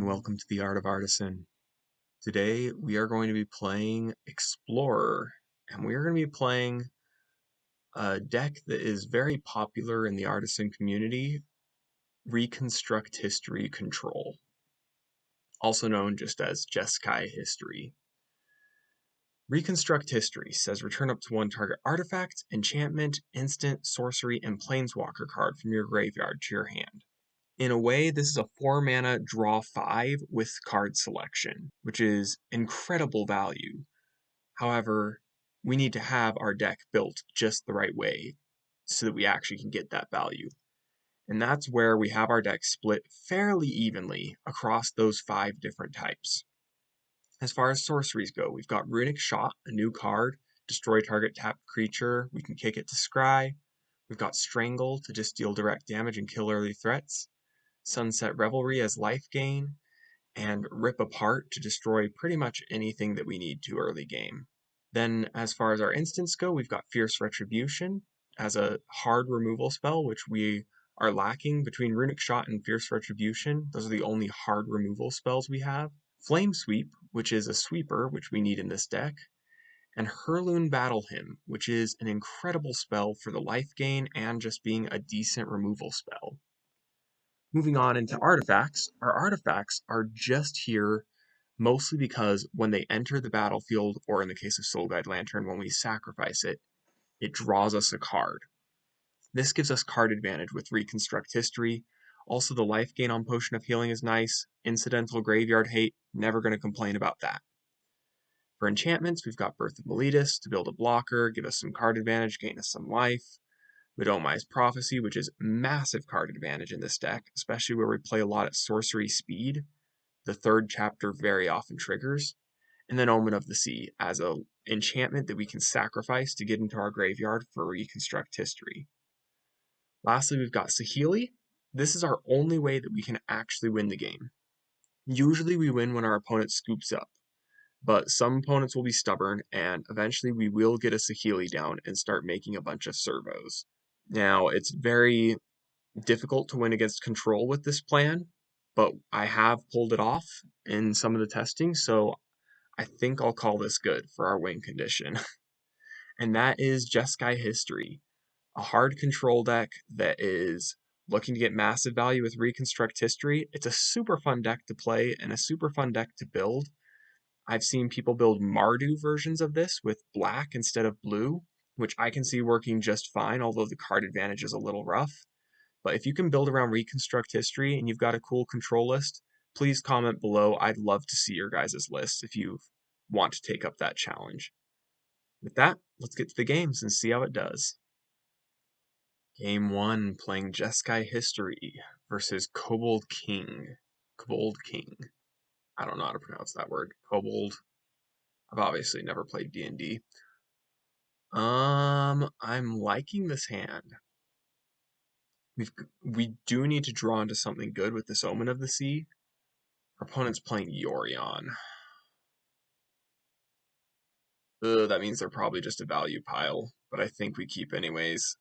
and welcome to the Art of Artisan. Today we are going to be playing Explorer, and we are going to be playing a deck that is very popular in the Artisan community, Reconstruct History Control, also known just as Jeskai History. Reconstruct History says return up to one target artifact, enchantment, instant, sorcery, and planeswalker card from your graveyard to your hand. In a way, this is a 4-mana draw 5 with card selection, which is incredible value. However, we need to have our deck built just the right way so that we actually can get that value. And that's where we have our deck split fairly evenly across those 5 different types. As far as sorceries go, we've got Runic Shot, a new card, destroy target tapped creature, we can kick it to scry. We've got Strangle to just deal direct damage and kill early threats. Sunset Revelry as Lifegain, and Rip Apart to destroy pretty much anything that we need to early game. Then as far as our instants go, we've got Fierce Retribution as a hard removal spell, which we are lacking between Runic Shot and Fierce Retribution. Those are the only hard removal spells we have. Flame Sweep, which is a sweeper, which we need in this deck. And Heirloom Battle Hymn, which is an incredible spell for the life gain and just being a decent removal spell. Moving on into artifacts, our artifacts are just here mostly because when they enter the battlefield, or in the case of Soul Guide Lantern, when we sacrifice it, it draws us a card. This gives us card advantage with Reconstruct History. Also, the life gain on Potion of Healing is nice. Incidental Graveyard Hate, never going to complain about that. For enchantments, we've got Birth of Meletus to build a blocker, give us some card advantage, gain us some life. Midomai's Prophecy, which is massive card advantage in this deck, especially where we play a lot at sorcery speed. The third chapter very often triggers. And then Omen of the Sea as an enchantment that we can sacrifice to get into our graveyard for Reconstruct History. Lastly, we've got Saheeli. This is our only way that we can actually win the game. Usually we win when our opponent scoops up, but some opponents will be stubborn, and eventually we will get a Saheeli down and start making a bunch of servos. Now, it's very difficult to win against control with this plan, but I have pulled it off in some of the testing, so I think I'll call this good for our win condition. And that is Jeskai History, a hard control deck that is looking to get massive value with Reconstruct History. It's a super fun deck to play and a super fun deck to build. I've seen people build Mardu versions of this with black instead of blue, which I can see working just fine, although the card advantage is a little rough. But if you can build around Reconstruct History and you've got a cool control list, please comment below. I'd love to see your guys' list if you want to take up that challenge. With that, let's get to the games and see how it does. Game 1, playing Jeskai History versus Kobold King. Kobold King. I don't know how to pronounce that word. Kobold. I've obviously never played D&D. I'm liking this hand. We do need to draw into something good with this Omen of the Sea. Our opponent's playing Yorion. That means they're probably just a value pile, but I think we keep anyways.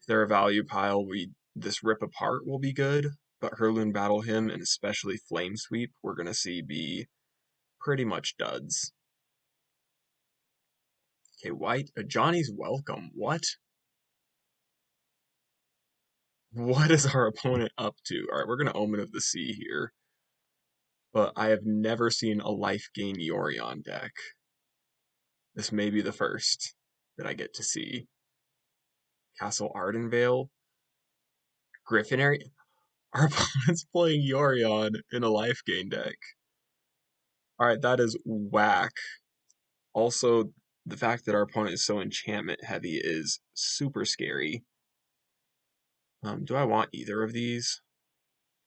If they're a value pile, this Rip Apart will be good, but Heirloom Battle Hymn and especially Flame Sweep we're going to see be pretty much duds. Okay, white, Johnny's Welcome. What? What is our opponent up to? Alright, we're going to Omen of the Sea here. But I have never seen a life gain Yorion deck. This may be the first that I get to see. Castle Ardenvale. Griffinary. Our opponent's playing Yorion in a life gain deck. Alright, that is whack. Also, the fact that our opponent is so enchantment heavy is super scary. Do I want either of these?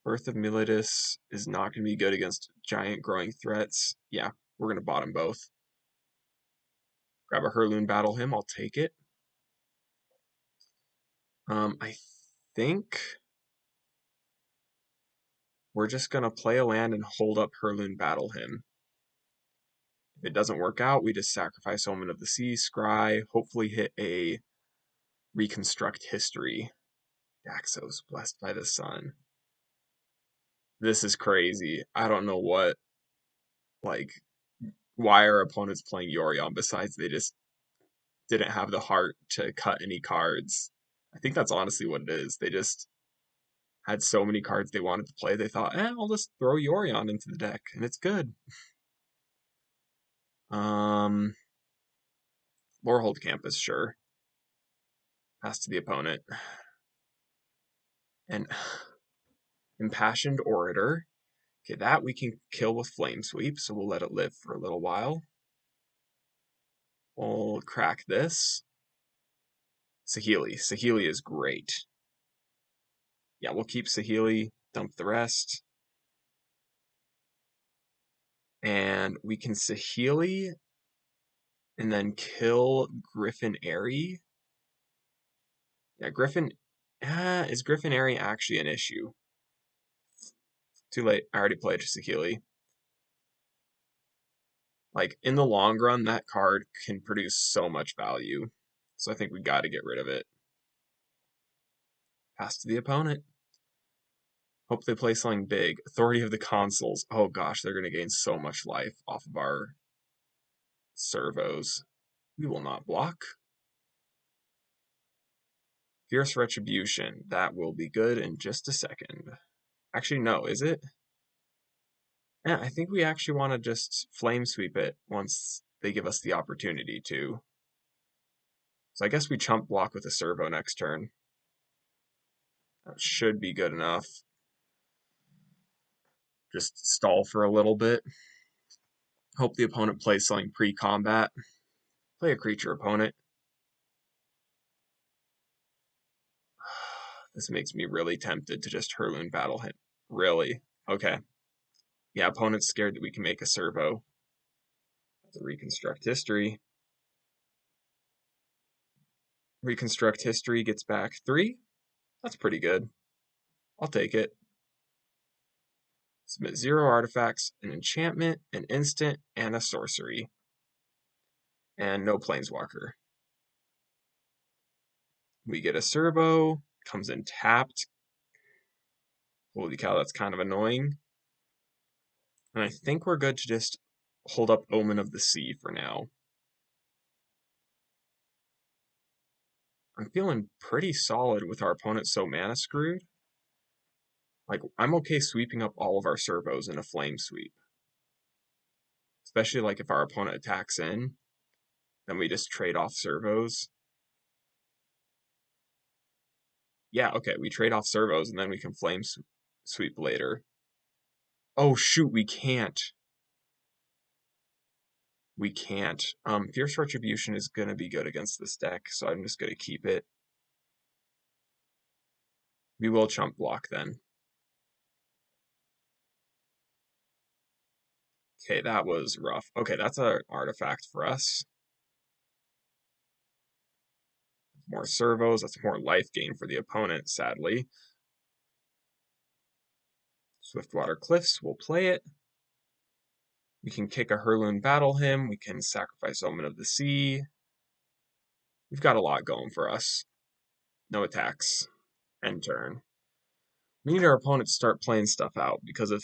Birth of Meletus is not going to be good against giant growing threats. Yeah, we're going to bottom both. Grab a Heirloom Battle Hymn, I'll take it. I think we're just going to play a land and hold up Heirloom Battle Hymn. If it doesn't work out, we just sacrifice Omen of the Sea, scry, hopefully hit a Reconstruct History. Daxos, Blessed by the Sun. This is crazy. I don't know like, why our opponent's playing Yorion besides they just didn't have the heart to cut any cards. I think that's honestly what it is. They just had so many cards they wanted to play, they thought, I'll just throw Yorion into the deck, and it's good. Lorehold Campus, sure. Pass to the opponent. And Impassioned Orator. Okay, that we can kill with Flame Sweep, so we'll let it live for a little while. We'll crack this. Saheeli. Saheeli is great. Yeah, we'll keep Saheeli, dump the rest. And we can Saheeli and then kill Griffin Airy. Yeah, Griffin... is Griffin Airy actually an issue? Too late. I already played Saheeli. Like, in the long run, that card can produce so much value. So I think we got to get rid of it. Pass to the opponent. Hope they play something big. Authority of the Consuls. Oh gosh, they're going to gain so much life off of our servos. We will not block. Fierce Retribution. That will be good in just a second. Actually, no, is it? Yeah, I think we actually want to just flame sweep it once they give us the opportunity to. So I guess we chump block with a servo next turn. That should be good enough. Just stall for a little bit. Hope the opponent plays something pre-combat. Play a creature opponent. This makes me really tempted to just Hurloon Battle him. Really? Okay. Yeah, opponent's scared that we can make a servo. To reconstruct history. Reconstruct history gets back 3. That's pretty good. I'll take it. Submit 0 artifacts, an enchantment, an instant, and a sorcery. And no planeswalker. We get a servo, comes in tapped. Holy cow, that's kind of annoying. And I think we're good to just hold up Omen of the Sea for now. I'm feeling pretty solid with our opponent so mana screwed. Like, I'm okay sweeping up all of our servos in a flame sweep. Especially like if our opponent attacks in, then we just trade off servos. Yeah, okay, we trade off servos and then we can flame sweep later. Oh shoot, we can't. We can't. Fierce Retribution is gonna be good against this deck, so I'm just gonna keep it. We will chump block then. Okay, that was rough. Okay, that's an artifact for us. More servos, that's more life gain for the opponent, sadly. Swiftwater Cliffs, we'll play it. We can kick a Hurloon Battle him, we can sacrifice Omen of the Sea. We've got a lot going for us. No attacks. End turn. We need our opponent to start playing stuff out, because if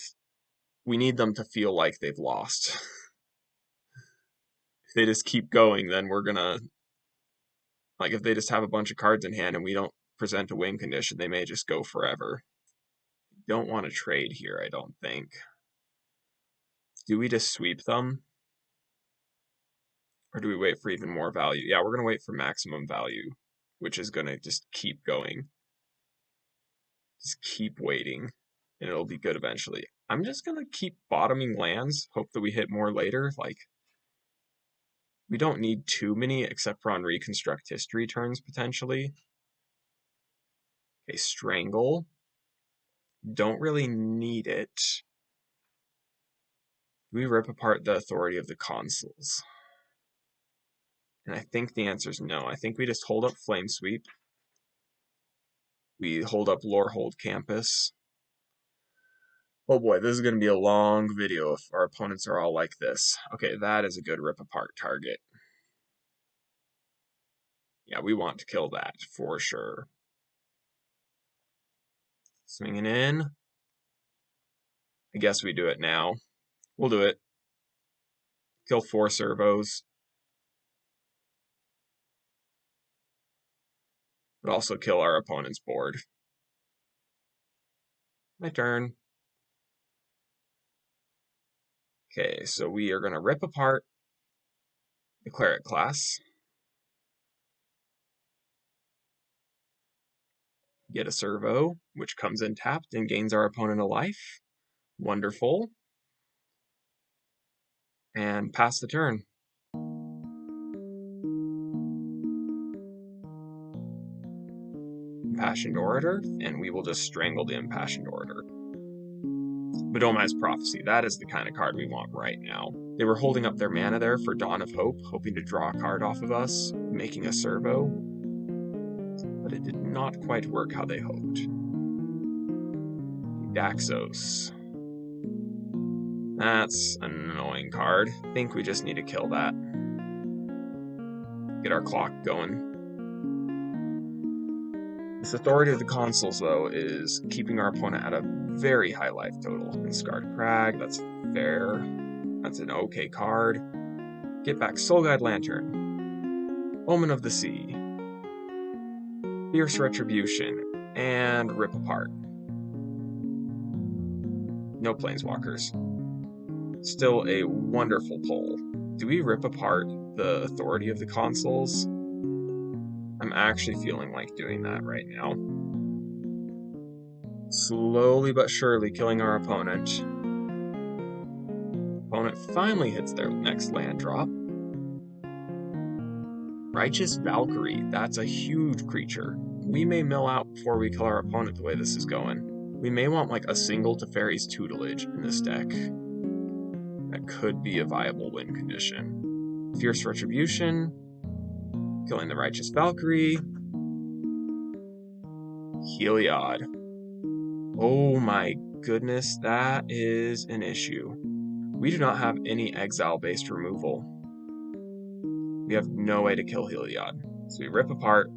we need them to feel like they've lost. If they just keep going, then we're gonna... Like, if they just have a bunch of cards in hand and we don't present a win condition, they may just go forever. Don't want to trade here, I don't think. Do we just sweep them? Or do we wait for even more value? Yeah, we're going to wait for maximum value, which is going to just keep going. Just keep waiting, and it'll be good eventually. I'm just going to keep bottoming lands, hope that we hit more later. Like, we don't need too many, except for on Reconstruct History turns, potentially. Okay, Strangle. Don't really need it. We rip apart the authority of the consuls. And I think the answer is no. I think we just hold up Flame Sweep. We hold up Lorehold Campus. Oh boy, this is going to be a long video if our opponents are all like this. Okay, that is a good rip apart target. Yeah, we want to kill that for sure. Swinging in. I guess we do it now. We'll do it. Kill 4 servos. But also kill our opponent's board. My turn. Okay, so we are going to rip apart the cleric class. Get a servo, which comes in tapped and gains our opponent a life. Wonderful. And pass the turn. Impassioned Orator, and we will just strangle the Impassioned Orator. Midomai's Prophecy, that is the kind of card we want right now. They were holding up their mana there for Dawn of Hope, hoping to draw a card off of us, making a servo. But it did not quite work how they hoped. Daxos. That's an annoying card. I think we just need to kill that. Get our clock going. This Authority of the Consuls, though, is keeping our opponent at a very high life total. And Scarred Crag, that's fair. That's an okay card. Get back Soul Guide Lantern. Omen of the Sea. Fierce Retribution. And Rip Apart. No Planeswalkers. Still a wonderful pull. Do we rip apart the Authority of the Consuls? I'm actually feeling like doing that right now. Slowly but surely killing our opponent. Opponent finally hits their next land drop. Righteous Valkyrie, that's a huge creature. We may mill out before we kill our opponent the way this is going. We may want like a single Teferi's Tutelage in this deck. That could be a viable win condition. Fierce Retribution, killing the Righteous Valkyrie. Heliod. Oh my goodness, that is an issue. We do not have any exile-based removal. We have no way to kill Heliod. So we rip apart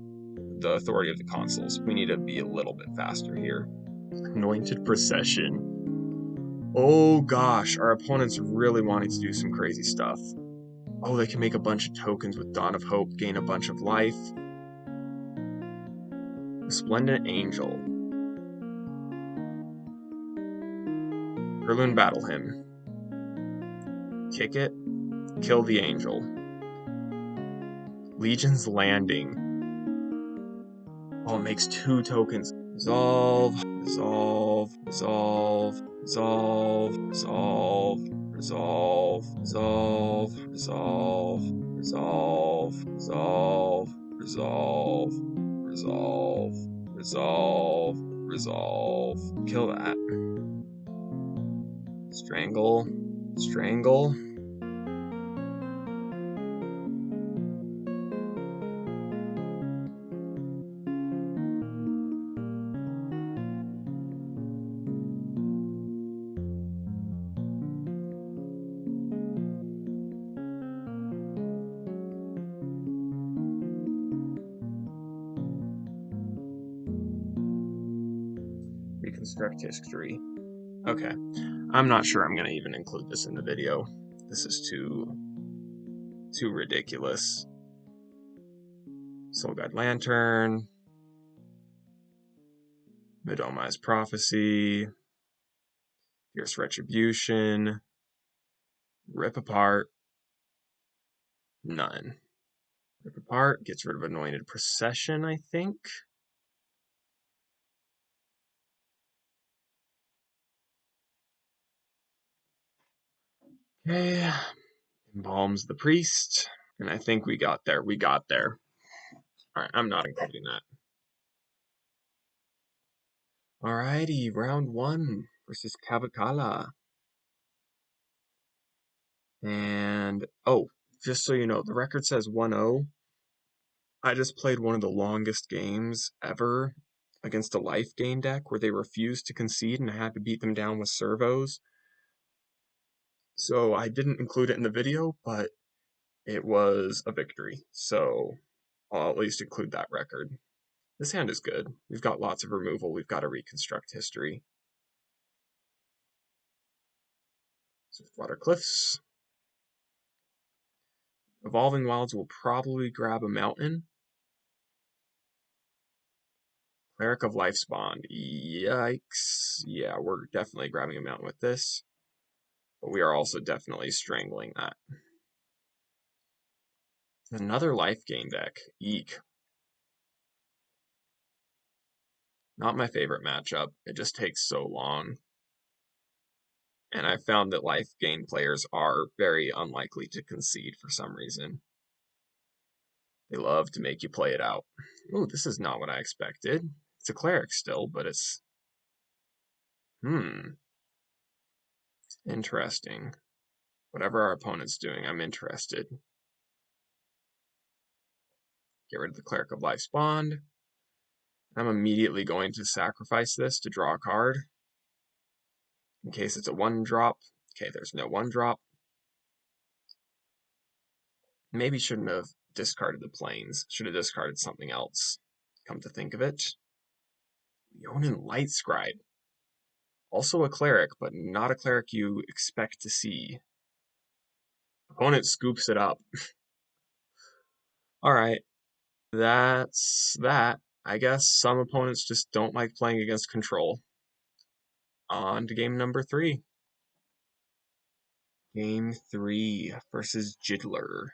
the Authority of the Consuls. We need to be a little bit faster here. Anointed Procession. Oh gosh, our opponent's really wanting to do some crazy stuff. Oh, they can make a bunch of tokens with Dawn of Hope, gain a bunch of life. Resplendent Angel. Erlun Battle Hymn. Kick it. Kill the Angel. Legion's Landing. Oh, it makes 2 tokens. Resolve, resolve, resolve, resolve, resolve, resolve, resolve, resolve, resolve, resolve, resolve, resolve, resolve, resolve. Kill that. Strangle, strangle. Reconstruct history. Okay. I'm not sure I'm going to even include this in the video. This is too ridiculous. Soul Guide Lantern. Midomai's Prophecy. Fierce Retribution. Rip Apart. None. Rip Apart gets rid of Anointed Procession, I think. Okay. Embalms the Priest. And I think we got there. We got there. Alright, I'm not including that. Alrighty, round 1 versus Kabakala. And, oh, just so you know, the record says 1-0. I just played one of the longest games ever against a Lifegain deck where they refused to concede and I had to beat them down with servos. So I didn't include it in the video, but it was a victory. So I'll at least include that record. This hand is good. We've got lots of removal. We've got to reconstruct history. Water Cliffs. Evolving Wilds will probably grab a mountain. Cleric of Lifespawn. Yikes. Yeah, we're definitely grabbing a mountain with this. But we are also definitely strangling that. Another Lifegain deck. Eek. Not my favorite matchup. It just takes so long. And I found that Lifegain players are very unlikely to concede for some reason. They love to make you play it out. Ooh, this is not what I expected. It's a cleric still, but it's... Interesting. Whatever our opponent's doing, I'm interested. Get rid of the Cleric of Lifespawn. I'm immediately going to sacrifice this to draw a card. In case it's a 1-drop. Okay, there's no 1-drop. Maybe shouldn't have discarded the planes. Should have discarded something else. Come to think of it. Leonin Light Scribe. Also a cleric, but not a cleric you expect to see. Opponent scoops it up. Alright. That's that. I guess some opponents just don't like playing against control. On to game number 3. Game 3 versus Jiddler.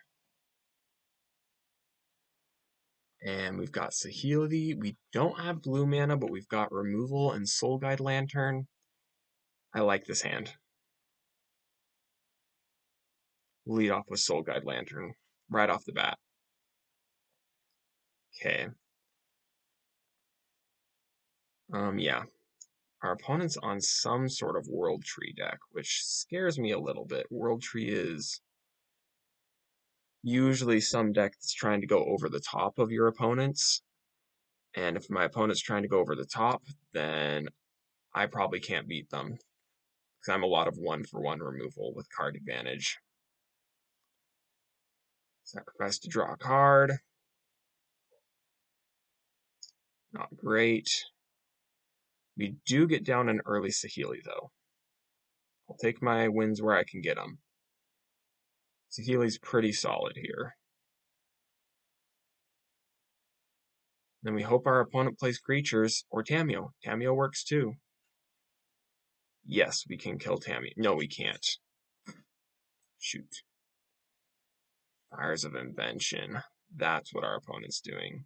And we've got Saheeli. We don't have blue mana, but we've got Removal and Soul Guide Lantern. I like this hand. We'll lead off with Soul Guide Lantern right off the bat. Okay. Yeah. Our opponent's on some sort of World Tree deck, which scares me a little bit. World Tree is usually some deck that's trying to go over the top of your opponent's. And if my opponent's trying to go over the top, then I probably can't beat them. Because I'm a lot of 1-for-1 removal with card advantage. Sacrifice to draw a card. Not great. We do get down an early Saheeli, though. I'll take my wins where I can get them. Saheeli's pretty solid here. Then we hope our opponent plays creatures or Tamiyo. Tamiyo works too. Yes, we can kill Tamiyo. No, we can't. Shoot. Fires of Invention. That's what our opponent's doing.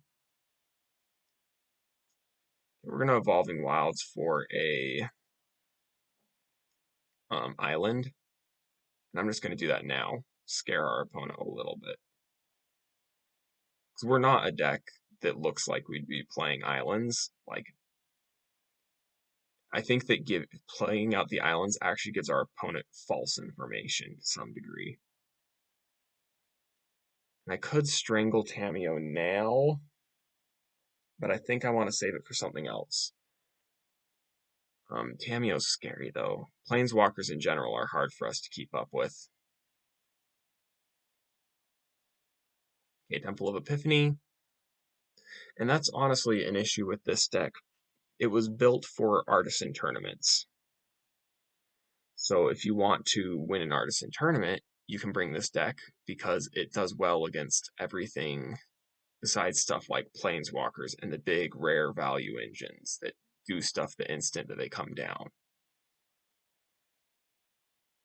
We're going to Evolving Wilds for a island. And I'm just going to do that now. Scare our opponent a little bit. Because we're not a deck that looks like we'd be playing islands. Like, I think that playing out the islands actually gives our opponent false information to some degree. And I could strangle Tamiyo now, but I think I want to save it for something else. Tamiyo's scary, though. Planeswalkers in general are hard for us to keep up with. Okay, Temple of Epiphany. And that's honestly an issue with this deck. It was built for Artisan tournaments. So if you want to win an Artisan tournament, you can bring this deck because it does well against everything besides stuff like Planeswalkers and the big rare value engines that do stuff the instant that they come down.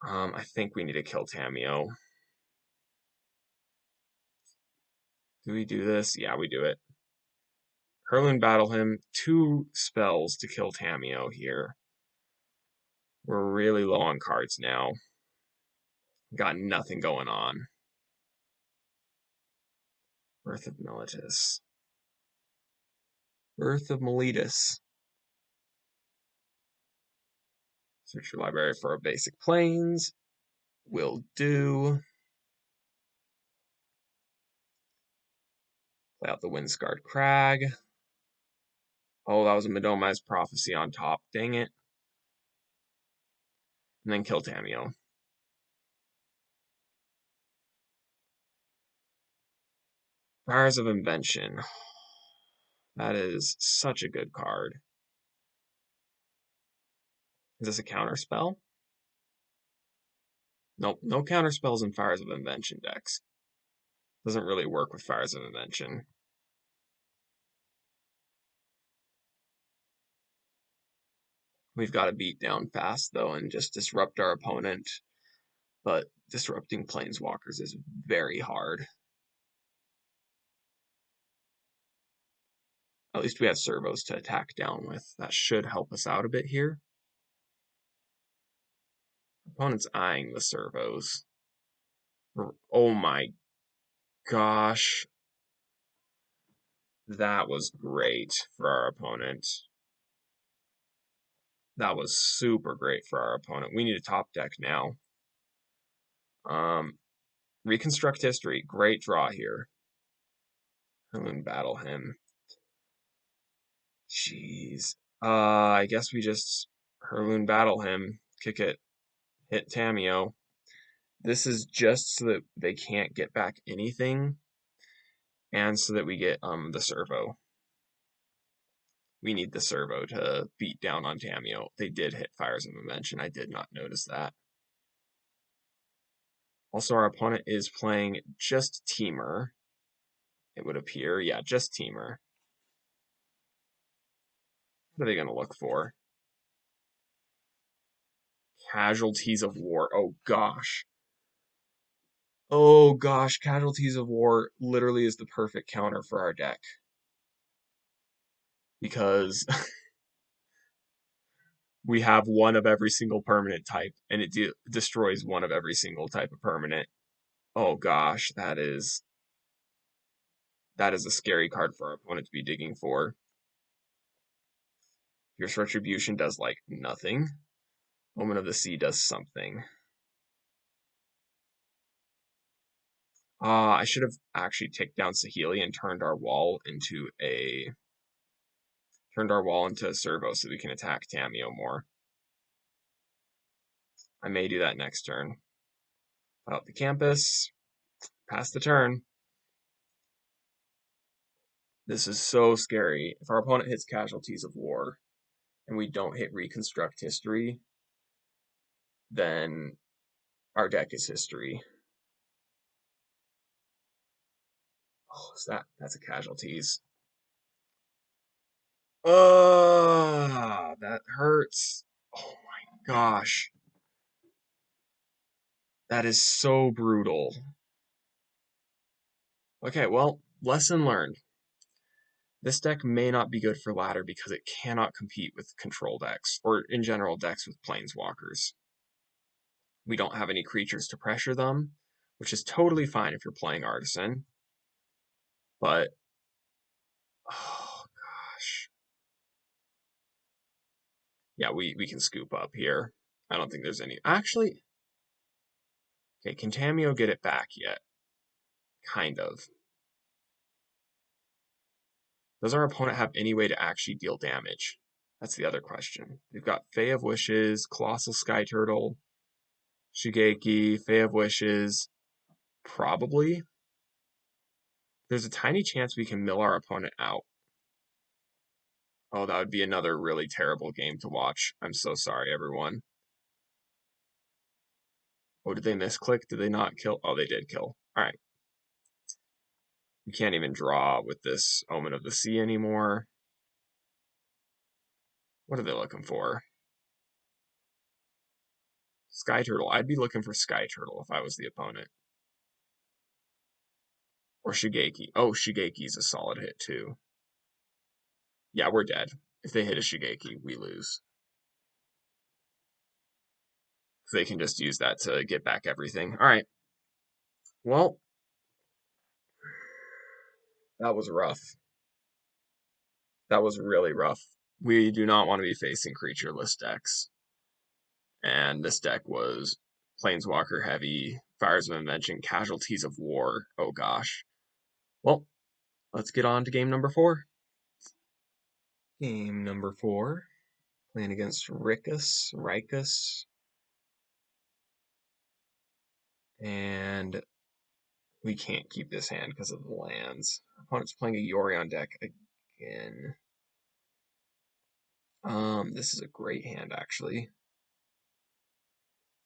I think we need to kill Tamiyo. Do we do this? Yeah, we do it. Hurloon Battle him. 2 spells to kill Tamiyo here. We're really low on cards now. Got nothing going on. Birth of Meletis. Birth of Meletis. Search your library for a basic planes. Will do. Play out the Windscarred Crag. Oh, that was a Midomai's Prophecy on top. Dang it. And then kill Tamiyo. Fires of Invention. That is such a good card. Is this a counterspell? Nope, no counterspells in Fires of Invention decks. Doesn't really work with Fires of Invention. We've got to beat down fast, though, and just disrupt our opponent. But disrupting Planeswalkers is very hard. At least we have servos to attack down with. That should help us out a bit here. Opponent's eyeing the servos. Oh my gosh. That was great for our opponent. That was super great for our opponent. We need a top deck now. Reconstruct history. Great draw here. And battle him. Jeez. I guess we just Herloon battle him, kick it, hit Tamiyo. This is just so that they can't get back anything, and so that we get the servo. We need the servo to beat down on Tamiyo. They did hit Fires of Invention. I did not notice that. Also, our opponent is playing just Temur. It would appear, yeah, just Temur. What are they going to look for? Casualties of War. Oh gosh. Oh gosh, Casualties of War literally is the perfect counter for our deck. Because we have one of every single permanent type, and it destroys one of every single type of permanent. Oh gosh, that is a scary card for our opponent to be digging for. Fierce Retribution does like nothing. Omen of the Sea does something. I should have actually taken down Saheeli and turned our wall into a servo so we can attack Tamiyo more. I may do that next turn. Out the campus, pass the turn. This is so scary. If our opponent hits Casualties of War and we don't hit Reconstruct History, then our deck is history. Oh, that's a Casualties. That hurts. Oh my gosh. That is so brutal. Okay, well, lesson learned. This deck may not be good for ladder because it cannot compete with control decks, or in general decks with planeswalkers. We don't have any creatures to pressure them, which is totally fine if you're playing Artisan. But, oh gosh. Yeah, we can scoop up here. I don't think there's any. Actually, okay, can Tamiyo get it back yet? Kind of. Does our opponent have any way to actually deal damage? That's the other question. They've got Fae of Wishes, Colossal Sky Turtle, Shigeki, Fae of Wishes. Probably. There's a tiny chance we can mill our opponent out. Oh, that would be another really terrible game to watch. I'm so sorry, everyone. Oh, did they misclick? Did they not kill? Oh, they did kill. All right. We can't even draw with this Omen of the Sea anymore. What are they looking for? Sky Turtle. I'd be looking for Sky Turtle if I was the opponent. Or Shigeki. Oh, Shigeki's a solid hit too. Yeah, we're dead. If they hit a Shigeki, we lose. They can just use that to get back everything. All right. Well, that was rough. That was really rough. We do not want to be facing creatureless decks. And this deck was Planeswalker heavy, Fires of Invention, Casualties of War. Oh gosh. Well, let's get on to game number 4. Game number 4. Playing against Rikus. And we can't keep this hand because of the lands. Opponent's playing a Yorion deck again. This is a great hand, actually.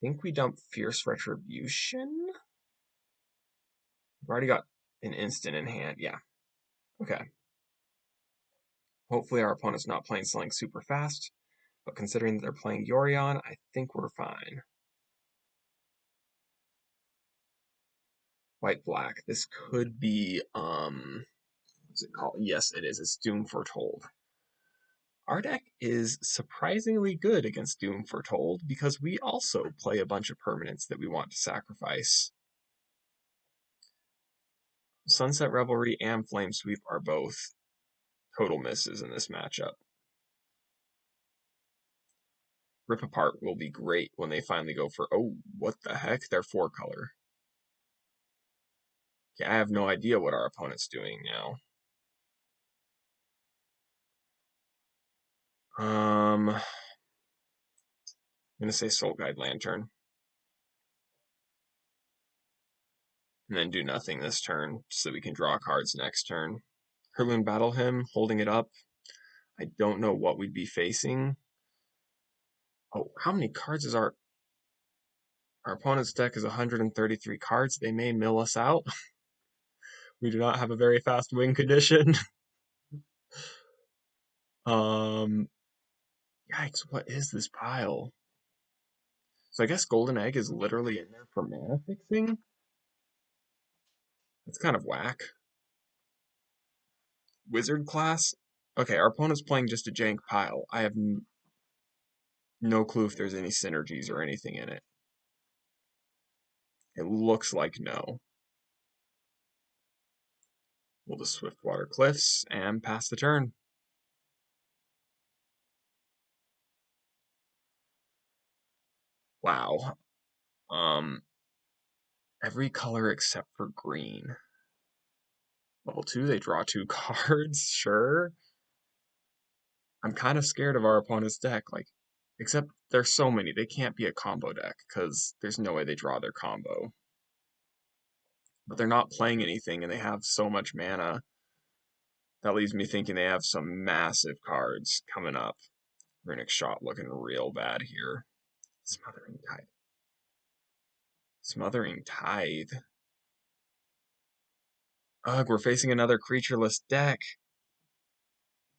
think we dump Fierce Retribution. We've already got an instant in hand. Yeah. Okay. Hopefully our opponent's not playing something super fast, but considering that they're playing Yorion, I think we're fine. White-black. This could be, what's it called? Yes, it is. It's Doom Foretold. Our deck is surprisingly good against Doom Foretold because we also play a bunch of permanents that we want to sacrifice. Sunset Revelry and Flame Sweep are both total misses in this matchup. Rip Apart will be great when they finally go for, oh, what the heck? They're 4-color. Okay, I have no idea what our opponent's doing now. I'm going to say Soul Guide Lantern. And then do nothing this turn so we can draw cards next turn. Herloon Battle Hymn, holding it up. I don't know what we'd be facing. Oh, how many cards is our opponent's deck is 133 cards. They may mill us out. We do not have a very fast win condition. Yikes, what is this pile? So I guess Golden Egg is literally in there for mana fixing? That's kind of whack. Wizard class? Okay, our opponent's playing just a jank pile. I have no clue if there's any synergies or anything in it. It looks like no. We'll just Swiftwater Cliffs and pass the turn. Wow. Every color except for green. Level 2, they draw 2 cards, sure. I'm kind of scared of our opponent's deck, like, except there's so many, they can't be a combo deck, because there's no way they draw their combo. But they're not playing anything, and they have so much mana. That leaves me thinking they have some massive cards coming up. Runic Shot looking real bad here. Smothering Tithe. Smothering Tithe. Ugh, we're facing another creatureless deck.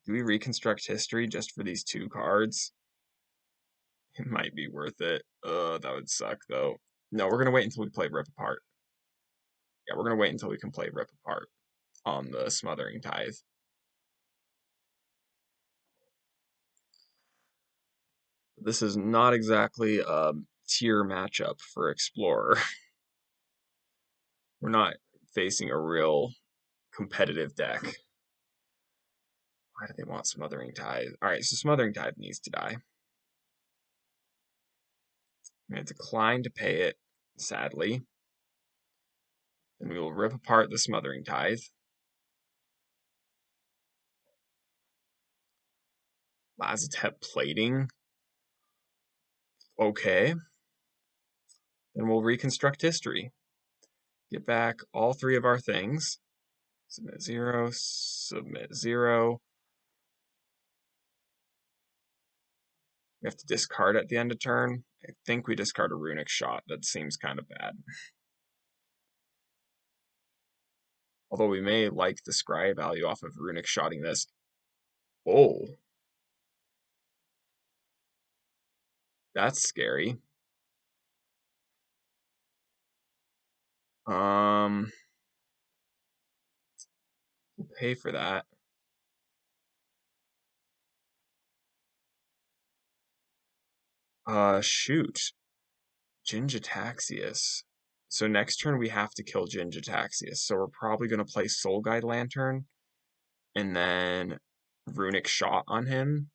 Do we reconstruct history just for these 2 cards? It might be worth it. That would suck though. No, we're gonna wait until we play Rip Apart. Yeah, we're gonna wait until we can play Rip Apart on the Smothering Tithe. This is not exactly a tier matchup for Explorer. We're not facing a real competitive deck. Why do they want Smothering Tithe? Alright, so Smothering Tithe needs to die. I'm going to decline to pay it, sadly. Then we will rip apart the Smothering Tithe. Lazotep Plating. Okay. Then we'll reconstruct history. Get back all 3 of our things. Submit 0, submit 0. We have to discard at the end of turn. I think we discard a Runic Shot. That seems kind of bad. Although we may like the scry value off of Runic Shotting this. Oh. That's scary. We'll pay for that. Shoot. Jin-Gitaxias. So next turn we have to kill Jin-Gitaxias. So we're probably going to play Soul Guide Lantern and then Runic Shot on him.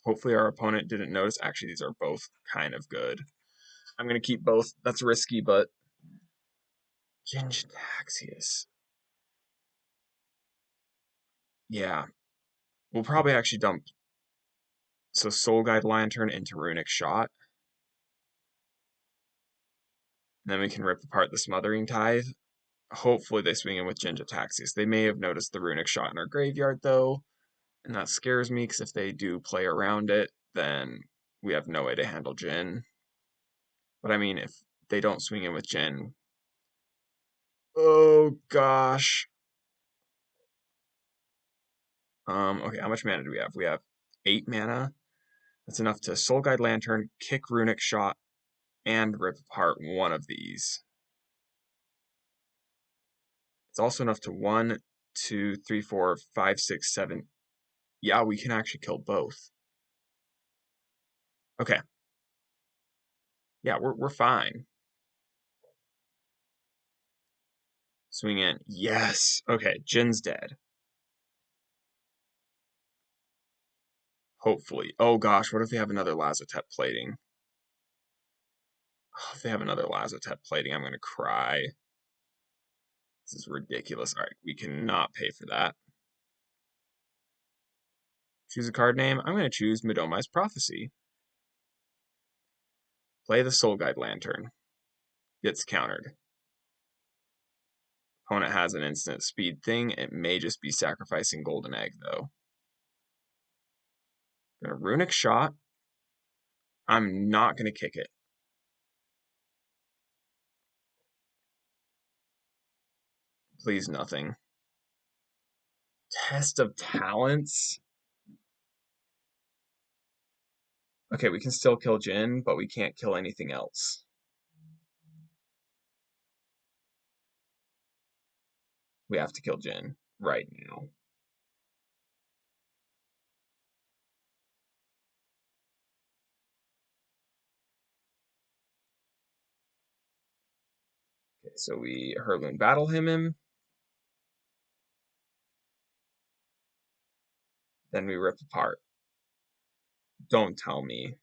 Hopefully our opponent didn't notice. Actually, these are both kind of good. I'm going to keep both. That's risky, but Jin-Gitaxias. Yeah. We'll probably actually dump so Soul Guide Lantern into Runic Shot. And then we can rip apart the Smothering Tithe. Hopefully they swing in with Jin-Gitaxias. They may have noticed the Runic Shot in our graveyard, though. And that scares me, because if they do play around it, then we have no way to handle Jin. But I mean, if they don't swing in with Jin... Oh, gosh. Okay, how much mana do we have? We have 8 mana. That's enough to Soul Guide Lantern, kick Runic Shot, and rip apart one of these. It's also enough to 1, 2, 3, 4, 5, 6, 7. Yeah, we can actually kill both. Okay. Yeah, we're fine. Swing in. Yes. Okay, Jin's dead. Hopefully. Oh gosh, what if they have another Lazotep plating? Oh, if they have another Lazotep plating, I'm gonna cry. This is ridiculous. All right, we cannot pay for that. Choose a card name. I'm gonna choose Midomai's Prophecy. Play the Soul Guide Lantern. Gets countered. Opponent has an instant speed thing. It may just be sacrificing Golden Egg, though. Gonna Runic Shot. I'm not gonna kick it. Please, nothing. Test of Talents. Okay, we can still kill Jin, but we can't kill anything else. We have to kill Jin right now. Okay, so we Hurloon Battle him. Then we rip apart. Don't tell me.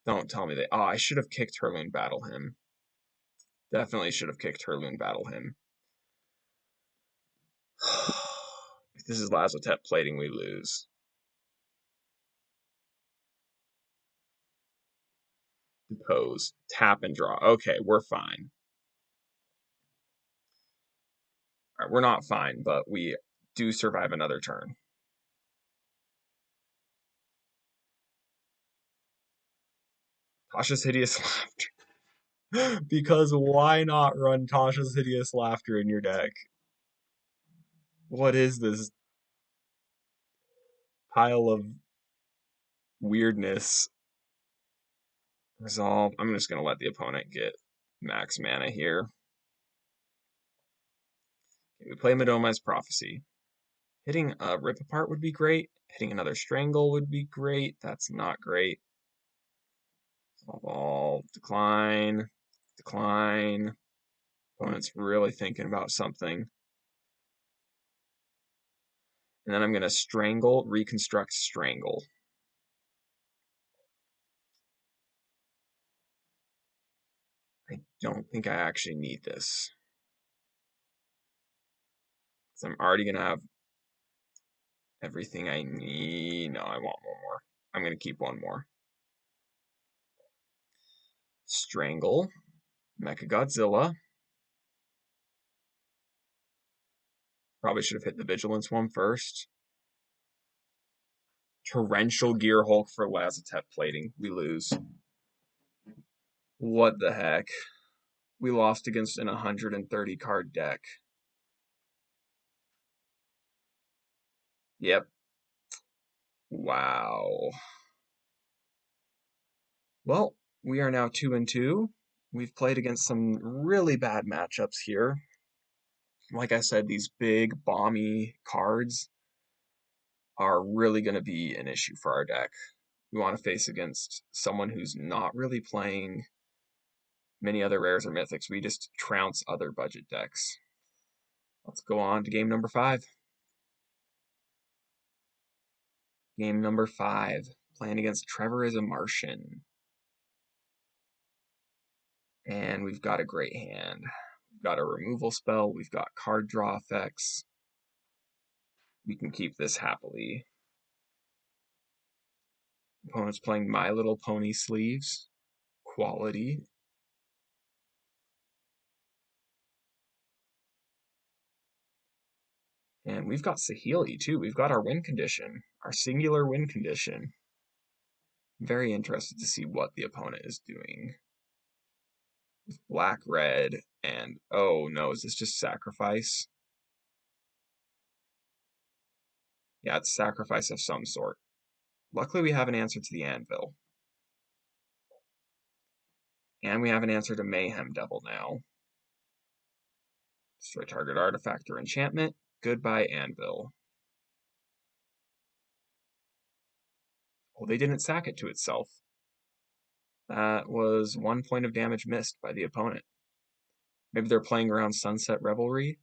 Don't tell me that. Oh, I should have kicked Hurloon Battle him. Definitely should have kicked Hurloon Battle him. If this is Lazotep plating, we lose. Depose. Tap and draw. Okay, we're fine. All right, we're not fine, but we do survive another turn. Tasha's Hideous Laughter. Because why not run Tasha's Hideous Laughter in your deck? What is this pile of weirdness? Resolve. I'm just going to let the opponent get max mana here. Okay, we play Midomai's Prophecy. Hitting a Rip Apart would be great. Hitting another Strangle would be great. That's not great. Solve all. Decline. Decline. Opponent's really thinking about something. And then I'm going to Strangle, Reconstruct, Strangle. I don't think I actually need this. So I'm already going to have everything I need. No, I want one more. I'm going to keep one more. Strangle. Mechagodzilla. Probably should have hit the Vigilance one first. Torrential Gear Hulk for Lazotep plating. We lose. What the heck? We lost against an 130 card deck. Yep. Wow. Well, we are now 2-2. We've played against some really bad matchups here. Like I said, these big, bomby cards are really going to be an issue for our deck. We want to face against someone who's not really playing many other rares or mythics. We just trounce other budget decks. Let's go on to game number 5. Game number 5. Playing against Trevor is a Martian. And we've got a great hand. We've got a removal spell. We've got card draw effects. We can keep this happily. Opponent's playing My Little Pony sleeves. Quality. And we've got Saheeli too. We've got our win condition, our singular win condition. Very interested to see what the opponent is doing. With black, red, and oh no, is this just sacrifice? Yeah, it's sacrifice of some sort. Luckily, we have an answer to the anvil. And we have an answer to Mayhem Devil now. Destroy target artifact or enchantment. Goodbye, anvil. Oh, they didn't sack it to itself. That was 1 point of damage missed by the opponent. Maybe they're playing around Sunset Revelry.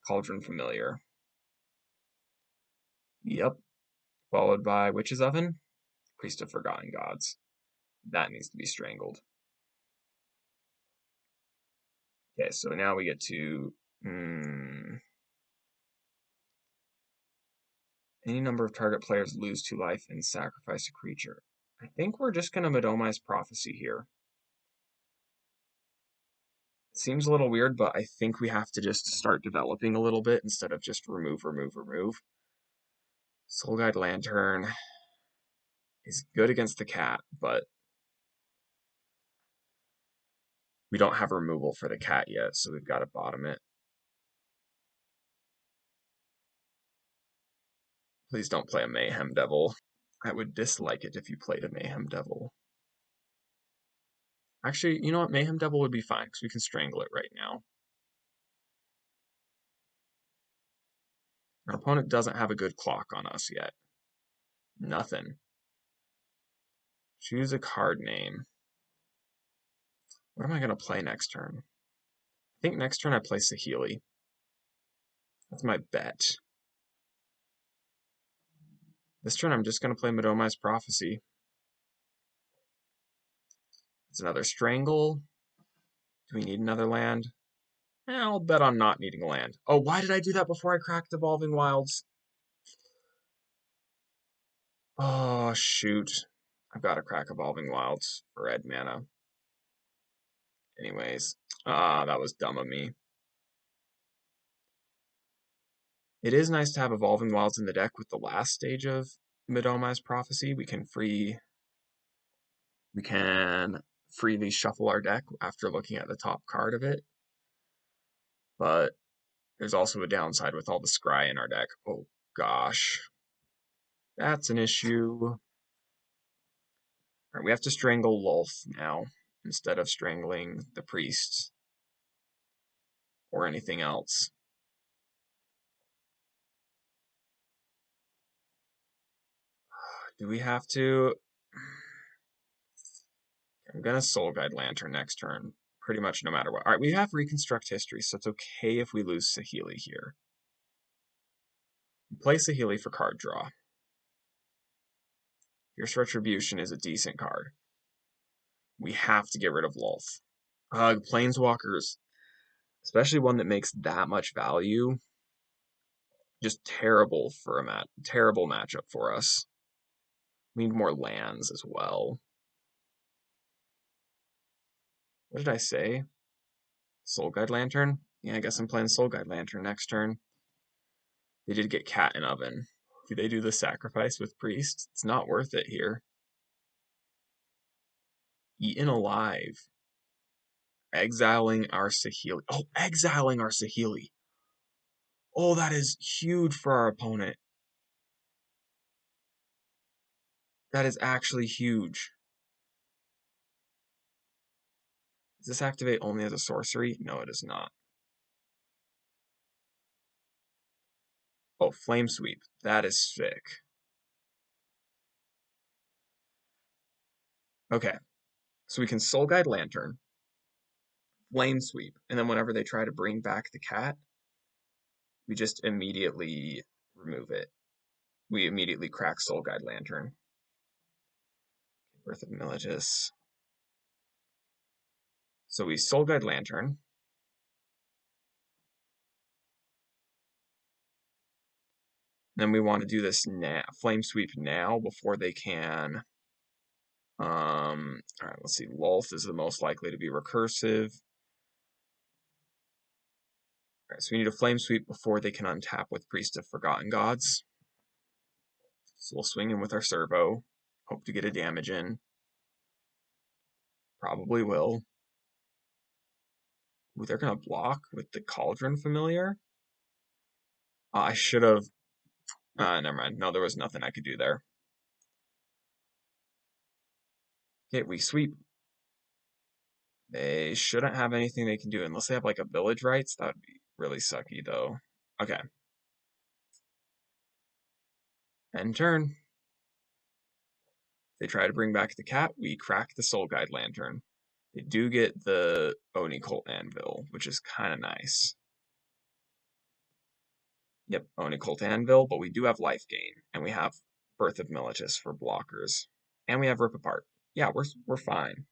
Cauldron Familiar. Yep. Followed by Witch's Oven. Priest of Forgotten Gods. That needs to be strangled. Okay, so now we get to... Any number of target players lose 2 life and sacrifice a creature. I think we're just going to Midomize Prophecy here. It seems a little weird, but I think we have to just start developing a little bit instead of just remove, remove, remove. Soul Guide Lantern is good against the cat, but we don't have removal for the cat yet, so we've got to bottom it. Please don't play a Mayhem Devil. I would dislike it if you played a Mayhem Devil. Actually, you know what? Mayhem Devil would be fine, because we can strangle it right now. Our opponent doesn't have a good clock on us yet. Nothing. Choose a card name. What am I going to play next turn? I think next turn I play Saheeli. That's my bet. This turn I'm just going to play Midomize Prophecy. It's another Strangle. Do we need another land? I'll bet on not needing a land. Oh, why did I do that before I cracked Evolving Wilds? Oh, shoot. I've got to crack Evolving Wilds for red mana. Anyways, that was dumb of me. It is nice to have Evolving Wilds in the deck with the last stage of Midomize Prophecy. We can freely shuffle our deck after looking at the top card of it. But there's also a downside with all the scry in our deck. Oh gosh. That's an issue. Alright, we have to strangle Lolth now instead of strangling the priest or anything else. Do we have to? I'm going to Soul Guide Lantern next turn, pretty much no matter what. Alright, we have Reconstruct History, so it's okay if we lose Saheeli here. Play Saheeli for card draw. Fierce Retribution is a decent card. We have to get rid of Lolth. Planeswalkers, especially one that makes that much value, just terrible for a terrible matchup for us. We need more lands as well. What did I say? Soul Guide Lantern? Yeah, I guess I'm playing Soul Guide Lantern next turn. They did get Cat and Oven. Do they do the sacrifice with Priest? It's not worth it here. Eaten Alive. Exiling our Saheeli. Oh, exiling our Saheeli. Oh, that is huge for our opponent. That is actually huge. Does this activate only as a sorcery? No, it does not. Oh, Flame Sweep. That is sick. Okay. So we can Soul Guide Lantern, Flame Sweep, and then whenever they try to bring back the cat, we just immediately remove it. We immediately crack Soul Guide Lantern. Birth of Militus. So we Soul Guide Lantern. Then we want to do this now, Flame Sweep now before they can. Alright, let's see. Lolth is the most likely to be recursive. Alright, so we need a Flame Sweep before they can untap with Priest of Forgotten Gods. So we'll swing in with our Servo. Hope to get a damage in. Probably will. Ooh, they're going to block with the Cauldron Familiar? I should have... never mind. No, there was nothing I could do there. Okay, we sweep. They shouldn't have anything they can do unless they have like a Village Rites. That would be really sucky though. Okay. End turn. They try to bring back the cat. We crack the Soul Guide Lantern. They do get the Oni Cult Anvil, which is kind of nice. Yep, Oni Cult Anvil, but we do have Lifegain, and we have Birth of Militus for blockers. And we have Rip Apart. Yeah, we're fine.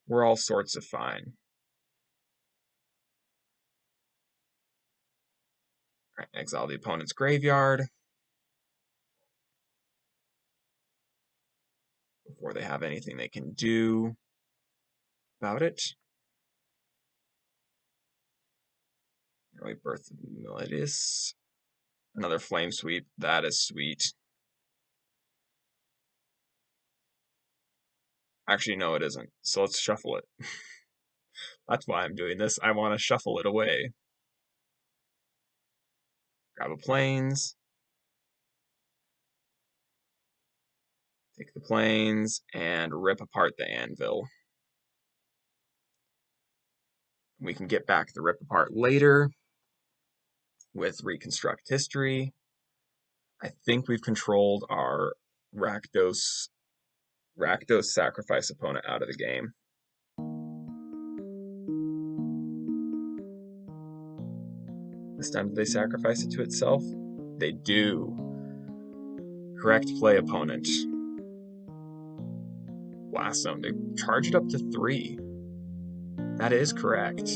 We're all sorts of fine. Alright, exile the opponent's graveyard. Before they have anything they can do about it. Really, Birth of Militus. Another Flame Sweep. That is sweet. Actually, no, it isn't. So let's shuffle it. That's why I'm doing this. I want to shuffle it away. Grab a Plains. Take the Plains and rip apart the Anvil. We can get back the Rip Apart later with Reconstruct History. I think we've controlled our Rakdos Sacrifice opponent out of the game. This time, do they sacrifice it to itself? They do. Correct play, opponent. Blast Zone. They charge it up to 3. That is correct.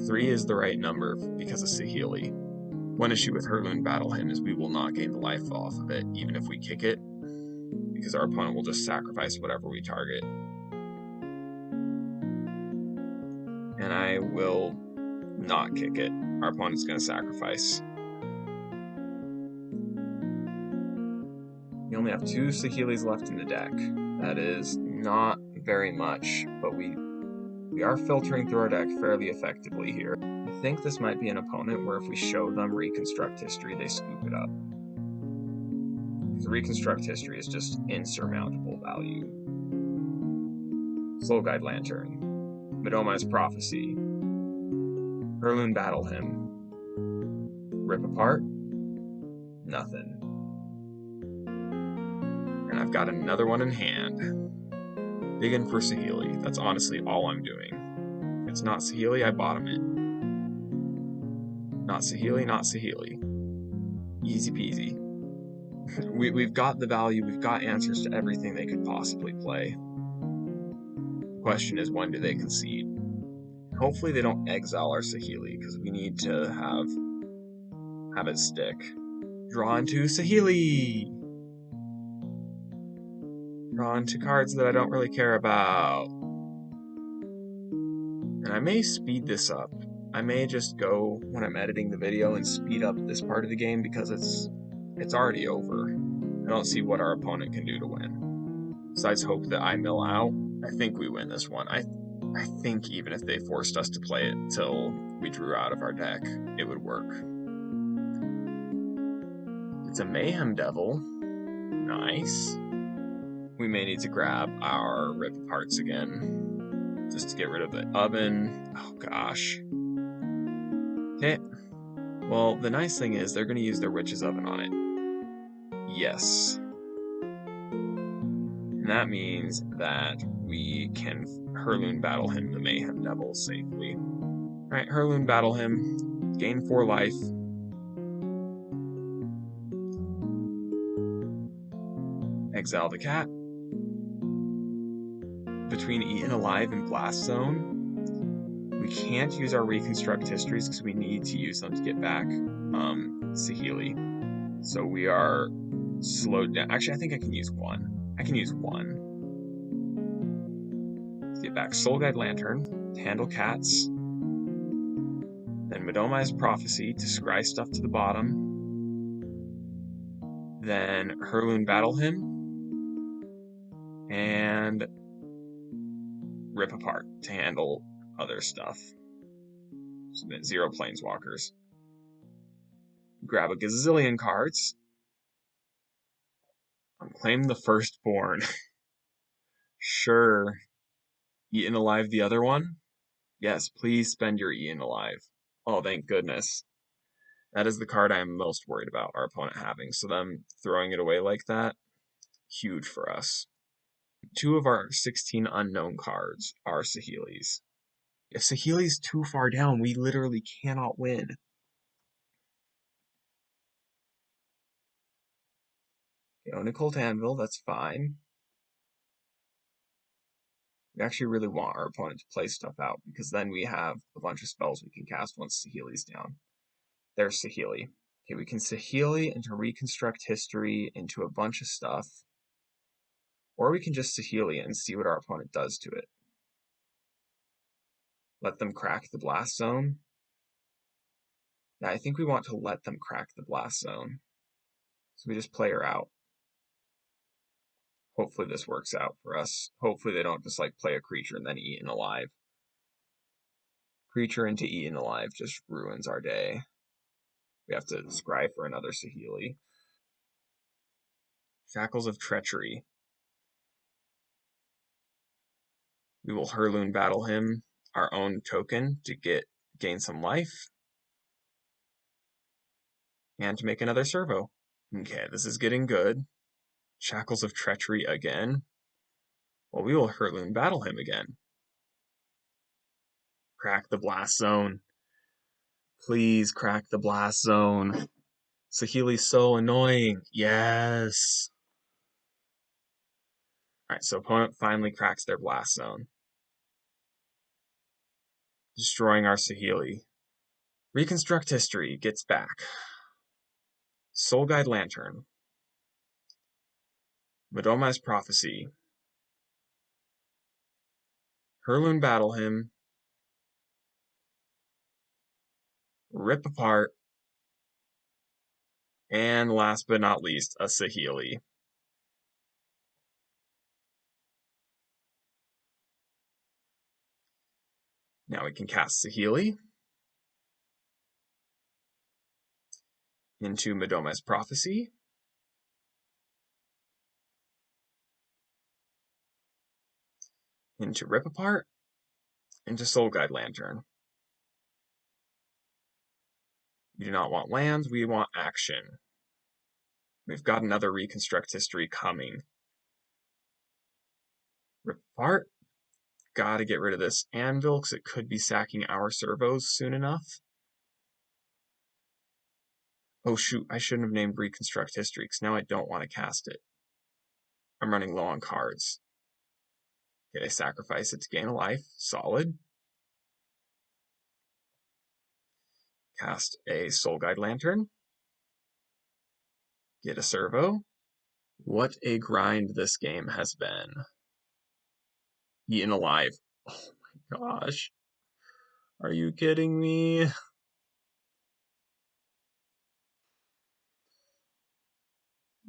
3 is the right number because of Saheeli. One issue with Heirloom Battle Hymn is we will not gain the life off of it, even if we kick it, because our opponent will just sacrifice whatever we target. And I will not kick it. Our opponent's going to sacrifice. We only have 2 Saheelis left in the deck. That is not very much, but we are filtering through our deck fairly effectively here. I think this might be an opponent where if we show them Reconstruct History, they scoop it up. Because Reconstruct History is just insurmountable value. Soul Guide Lantern. Midoma's Prophecy. Heirloom Battle Hymn. Rip Apart. Nothing. And I've got another one in hand. Digging for Saheeli. That's honestly all I'm doing. If it's not Saheeli, I bottom it. Not Saheeli, not Saheeli. Easy peasy. We've got the value, we've got answers to everything they could possibly play. The question is, when do they concede? Hopefully they don't exile our Saheeli, because we need to have it stick. Draw into Saheeli! Draw into cards that I don't really care about. And I may speed this up. I may just go, when I'm editing the video, and speed up this part of the game because it's already over. I don't see what our opponent can do to win. Besides hope that I mill out. I think we win this one. I think even if they forced us to play it till we drew out of our deck, it would work. It's a Mayhem Devil. Nice. We may need to grab our Rip Aparts again, just to get rid of the oven. Oh gosh. Okay. Well, the nice thing is they're going to use their Witch's Oven on it. Yes. And that means that we can Heirloom Battle Hymn the Mayhem Devil safely. Alright, Heirloom Battle Hymn. Gain 4 life. Exile the cat. Between Eaten Alive and Blast Zone, we can't use our Reconstruct Histories because we need to use them to get back Saheeli. So we are slowed down. Actually, I think I can use 1. I can use 1. Let's get back Soul Guide Lantern, handle cats. Then Midomi's Prophecy to scry stuff to the bottom. Then Hurloon Battle Hymn. And Rip Apart to handle other stuff. Submit 0 Planeswalkers. Grab a gazillion cards. Claim the Firstborn. Sure. Eaten Alive the other one? Yes, please spend your Eaten Alive. Oh, thank goodness. That is the card I am most worried about our opponent having. So them throwing it away like that, huge for us. 2 of our 16 unknown cards are Saheeli's. If Saheeli's too far down, we literally cannot win. Nicole Anvil, that's fine. We actually really want our opponent to play stuff out, because then we have a bunch of spells we can cast once Saheeli's down. There's Saheeli. Okay, we can Saheeli into Reconstruct History into a bunch of stuff. Or we can just Saheeli and see what our opponent does to it. Let them crack the Blast Zone. Yeah, I think we want to let them crack the Blast Zone. So we just play her out. Hopefully this works out for us. Hopefully they don't just like play a creature and then Eaten Alive. Creature into Eaten Alive just ruins our day. We have to scry for another Saheeli. Shackles of Treachery. We will Hurloon Battle him, our own token, to gain some life. And to make another servo. Okay, this is getting good. Shackles of Treachery again. Well, we will Hurloon Battle him again. Crack the Blast Zone. Please crack the Blast Zone. Saheeli's so annoying. Yes. Alright, so opponent finally cracks their Blast Zone. Destroying our Saheeli. Reconstruct History gets back. Soul Guide Lantern. Midomi's Prophecy. Hurloon Battle him. Rip Apart. And last but not least, a Saheeli. Now we can cast Saheeli into Midomi's Prophecy. Into Rip Apart. Into Soul Guide Lantern. We do not want lands, we want action. We've got another Reconstruct History coming. Rip Apart. Gotta get rid of this Anvil, because it could be sacking our servos soon enough. Oh shoot, I shouldn't have named Reconstruct History, because now I don't want to cast it. I'm running low on cards. Okay, they sacrifice it to gain a life. Solid. Cast a Soul Guide Lantern. Get a servo. What a grind this game has been. Eaten Alive. Oh my gosh. Are you kidding me?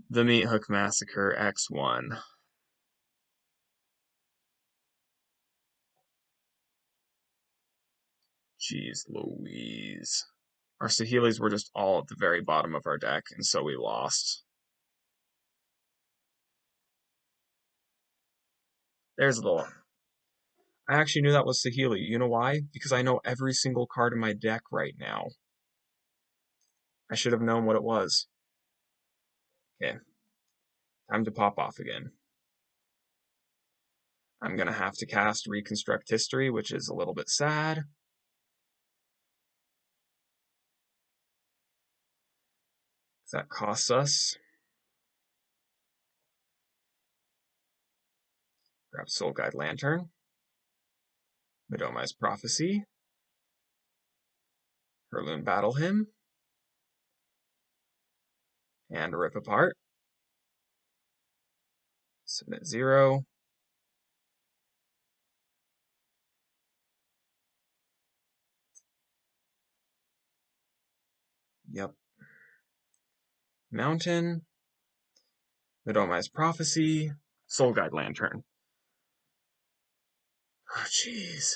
The Meat Hook Massacre X1. Jeez Louise. Our Saheelis were just all at the very bottom of our deck, and so we lost. There's the... I actually knew that was Saheeli. You know why? Because I know every single card in my deck right now. I should have known what it was. Okay. Time to pop off again. I'm going to have to cast Reconstruct History, which is a little bit sad. That costs us. Grab Soul Guide Lantern. Midomi's Prophecy. Hurloon Battle him. And Rip Apart. Submit 0. Yep. Mountain. Midomai's Prophecy. Soul Guide Lantern. Oh, jeez.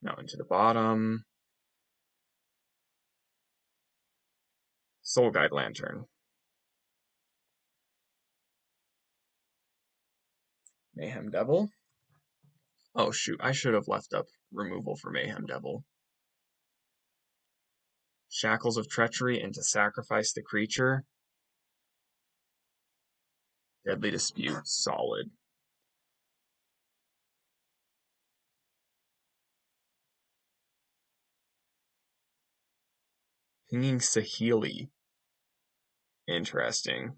Mountain to the bottom. Soul Guide Lantern. Mayhem Devil. Oh, shoot. I should have left up removal for Mayhem Devil. Shackles of Treachery and to sacrifice the creature. Deadly Dispute. Solid. Pinging Saheeli. Interesting.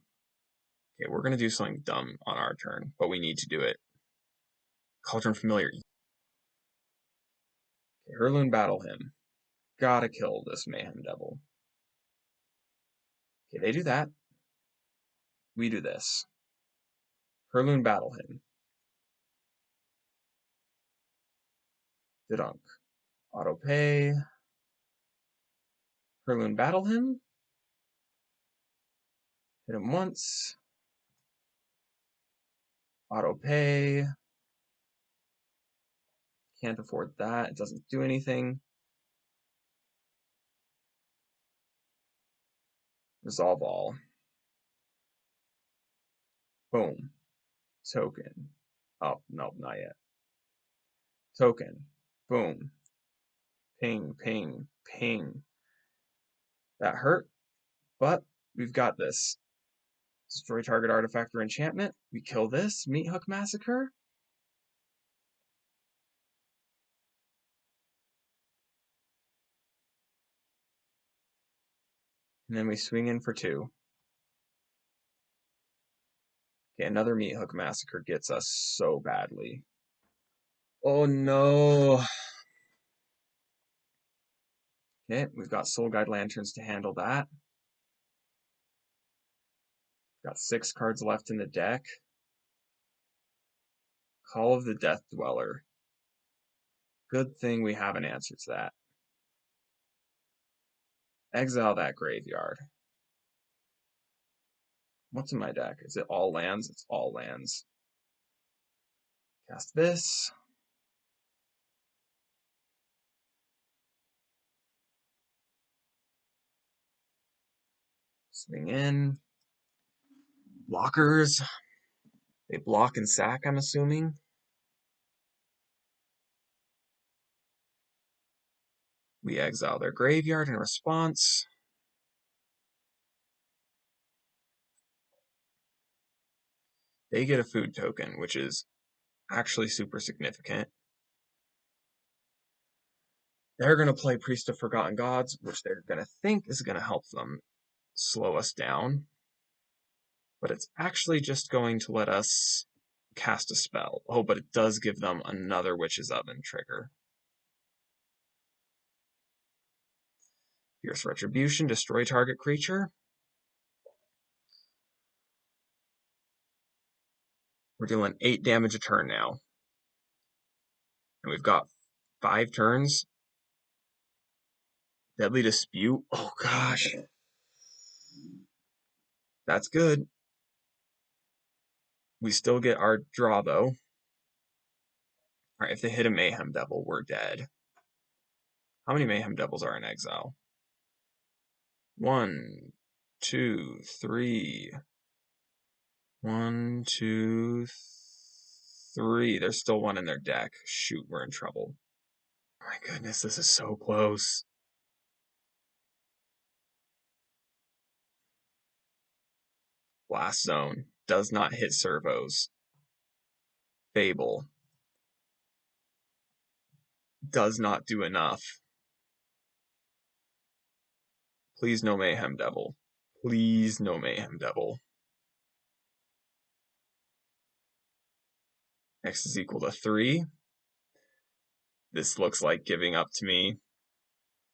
Okay, we're going to do something dumb on our turn, but we need to do it. Cauldron Familiar. Okay, Heirloom Battle him. Gotta kill this Mayhem Devil. Okay, they do that. We do this. Heirloom Battle him. Didunk. Auto pay. Heirloom Battle him. Hit him once. Auto pay. Can't afford that. It doesn't do anything. Resolve all. Boom. Token. Oh, no, not yet. Token. Boom. Ping, ping, ping. That hurt, but we've got this. Destroy target artifact or enchantment. We kill this. Meat Hook Massacre. And then we swing in for 2. Okay, another Meat Hook Massacre gets us so badly. Oh no. Okay, we've got Soul Guide Lanterns to handle that. Got 6 cards left in the deck. Call of the Death Dweller. Good thing we have an answer to that. Exile that graveyard. What's in my deck? Is it all lands? It's all lands. Cast this. Swing in. Blockers. They block and sack, I'm assuming. We exile their graveyard in response. They get a food token, which is actually super significant. They're going to play Priest of Forgotten Gods, which they're going to think is going to help them slow us down. But it's actually just going to let us cast a spell. Oh, but it does give them another Witch's Oven trigger. Fierce Retribution, destroy target creature. We're dealing 8 damage a turn now. And we've got 5 turns. Deadly Dispute. Oh, gosh. That's good. We still get our draw, though. Alright, if they hit a Mayhem Devil, we're dead. How many Mayhem Devils are in exile? 1, 2, 3. 1, 2, 3. There's still one in their deck. Shoot, we're in trouble. Oh my goodness, this is so close. Blast Zone does not hit servos. Fable does not do enough. Please no Mayhem Devil. Please no Mayhem Devil. X is equal to 3. This looks like giving up to me.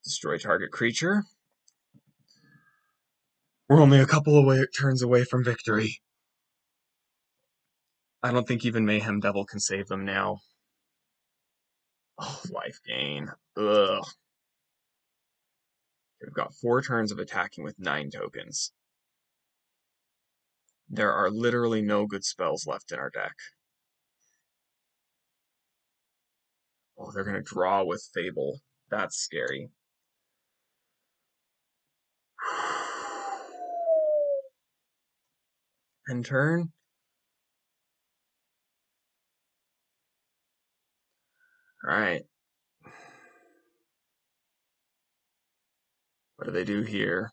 Destroy target creature. We're only a couple of turns away from victory. I don't think even Mayhem Devil can save them now. Oh, Lifegain. Ugh. got 4 turns of attacking with 9 tokens. There are literally no good spells left in our deck. Oh, they're going to draw with Fable. That's scary. End turn. Alright. What do they do here?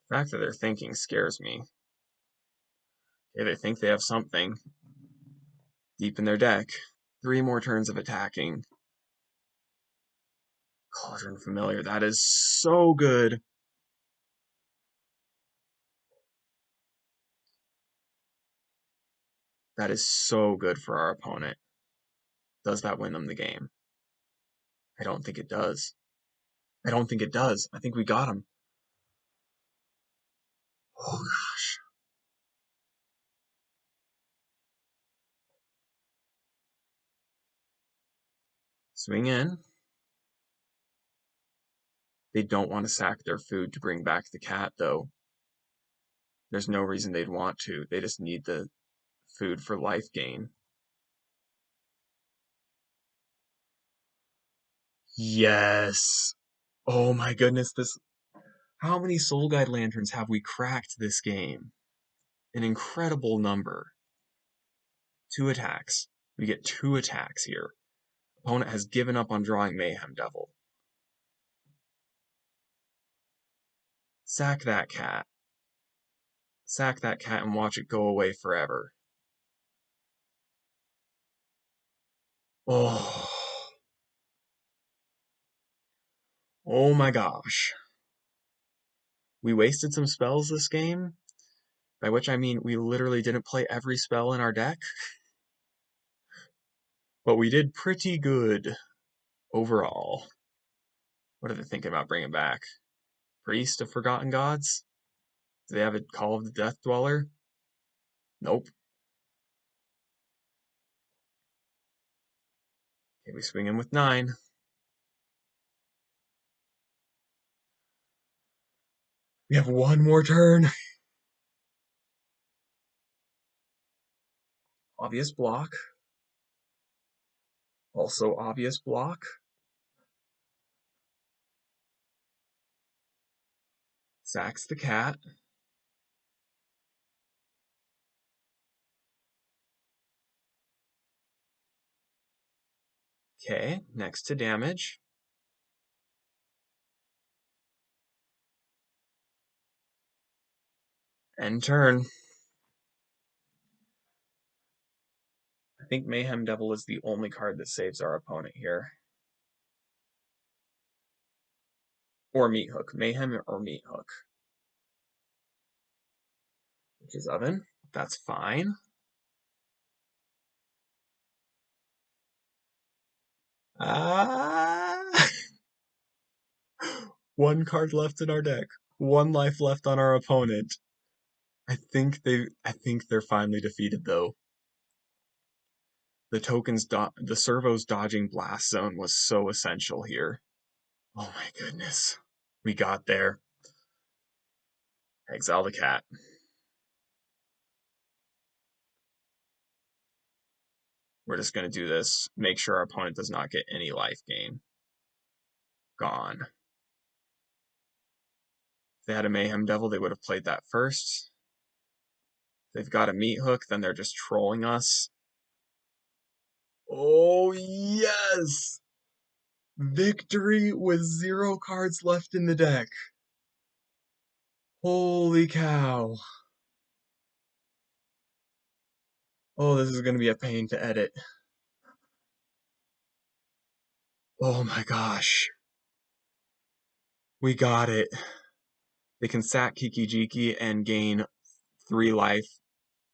The fact that they're thinking scares me. Okay, they think they have something deep in their deck. 3 more turns of attacking. Cauldron Familiar. That is so good. That is so good for our opponent. Does that win them the game? I don't think it does. I don't think it does. I think we got him. Oh, gosh. Swing in. They don't want to sack their food to bring back the cat, though. There's no reason they'd want to. They just need the food for life gain. Yes. Oh my goodness, this... How many Soul Guide Lanterns have we cracked this game? An incredible number. 2 attacks. We get 2 attacks here. Opponent has given up on drawing Mayhem Devil. Sack that cat. Sack that cat and watch it go away forever. Oh. Oh my gosh. We wasted some spells this game, by which I mean we literally didn't play every spell in our deck. But we did pretty good overall. What are they thinking about bringing back? Priest of Forgotten Gods? Do they have a Call of the Death Dweller? Nope. Okay, we swing in with 9. We have 1 more turn. Obvious block. Also obvious block. Sacks the cat. Okay, next to damage. End turn. I think Mayhem Devil is the only card that saves our opponent here. Or Meat Hook. Mayhem or Meat Hook. Which is Oven. That's fine. Ah! 1 card left in our deck. 1 life left on our opponent. I think they're finally defeated though. The servos dodging Blast Zone was so essential here. Oh my goodness. We got there. Exile the cat. We're just going to do this. Make sure our opponent does not get any life gain. Gone. If they had a Mayhem Devil, they would have played that first. If they've got a Meat Hook, then they're just trolling us. Oh, yes! Victory with 0 cards left in the deck. Holy cow. Oh, this is going to be a pain to edit. Oh my gosh. We got it. They can sack Kiki Jiki and gain 3 life,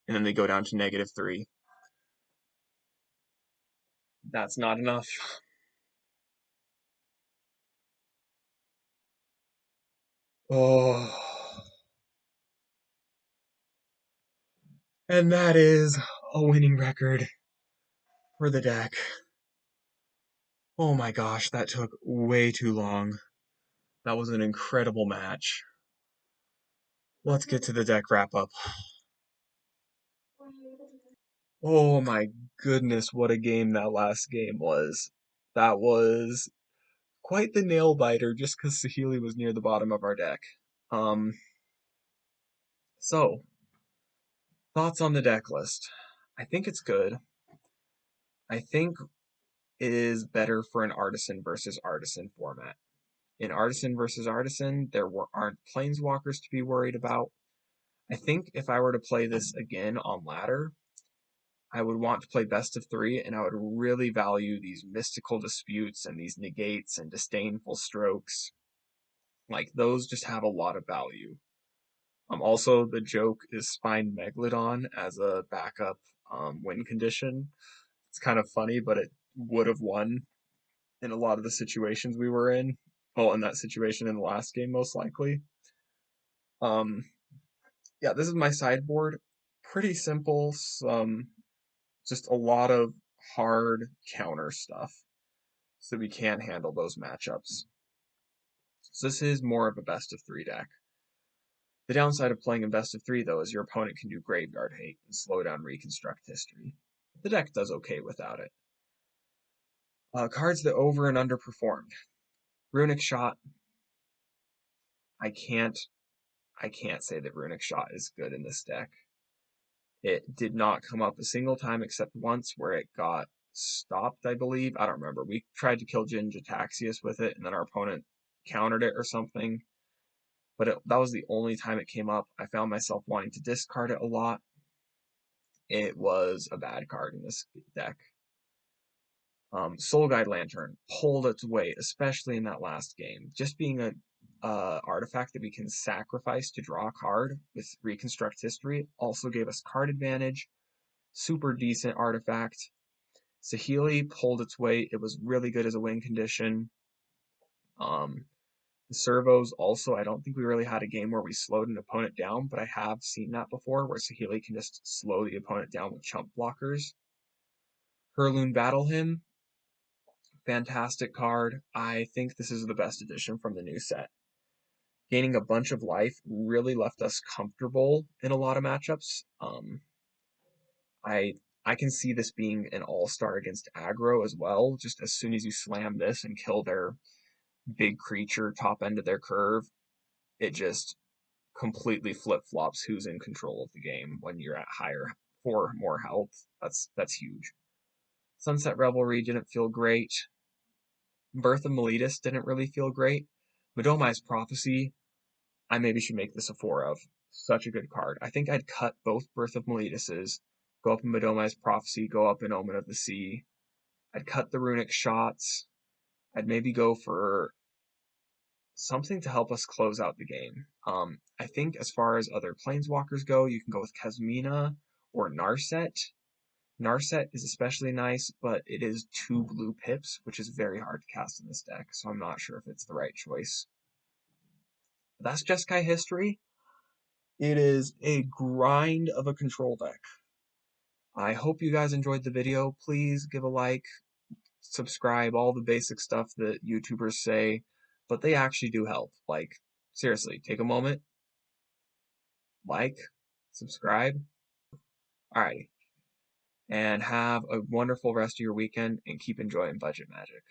and then they go down to -3. That's not enough. Oh. And that is a winning record for the deck. Oh my gosh, that took way too long. That was an incredible match. Let's get to the deck wrap up. Oh my goodness, what a game that last game was. That was quite the nail biter just because Saheeli was near the bottom of our deck. Um, so, thoughts on the deck list? I think it's good. I think it is better for an Artisan versus Artisan format. In Artisan versus Artisan, aren't Planeswalkers to be worried about. I think if I were to play this again on ladder, I would want to play best of three, and I would really value these mystical disputes and these negates and disdainful strokes. Like, those just have a lot of value. Also, the joke is Spine Megalodon as a backup win condition. It's kind of funny, but it would have won in a lot of the situations we were in. Well, in that situation in the last game, most likely. Um, yeah, this is my sideboard. Pretty simple. Just a lot of hard counter stuff, so we can't handle those matchups. So this is more of a best of three deck. The downside of playing in best of three, though, is your opponent can do graveyard hate and slow down reconstruct history. The deck does okay without it. Cards that over and underperformed. Runic Shot. I can't say that Runic Shot is good in this deck. It did not come up a single time except once where it got stopped, I believe. I don't remember. We tried to kill Jin-Gitaxias with it, and then our opponent countered it or something. But that was the only time it came up. I found myself wanting to discard it a lot. It was a bad card in this deck. Soul Guide Lantern pulled its weight, especially in that last game. Just being a artifact that we can sacrifice to draw a card with Reconstruct History also gave us card advantage. Super decent artifact. Saheeli pulled its weight. It was really good as a win condition. The servos also, I don't think we really had a game where we slowed an opponent down, but I have seen that before where Saheeli can just slow the opponent down with chump blockers. Herloon Battle Hymn, fantastic card. I think this is the best edition from the new set. Gaining a bunch of life really left us comfortable in a lot of matchups. I can see this being an all-star against aggro as well. Just as soon as you slam this and kill their big creature top end of their curve, it just completely flip-flops who's in control of the game when you're at higher for more health. That's huge. Sunset Revelry didn't feel great. Birth of Meletus didn't really feel great. Madomai's Prophecy, I maybe should make this a 4 of. Such a good card. I think I'd cut both Birth of Meletus's, go up in Madomai's Prophecy, go up in Omen of the Sea. I'd cut the Runic Shots. I'd maybe go for something to help us close out the game. I think as far as other Planeswalkers go, you can go with Kasmina or Narset. Narset is especially nice, but it is 2 blue pips, which is very hard to cast in this deck, so I'm not sure if it's the right choice. But that's Jeskai history. It is a grind of a control deck. I hope you guys enjoyed the video. Please give a like, subscribe, all the basic stuff that YouTubers say, but they actually do help. Like, seriously, take a moment, like, subscribe. Alrighty. And have a wonderful rest of your weekend and keep enjoying budget magic.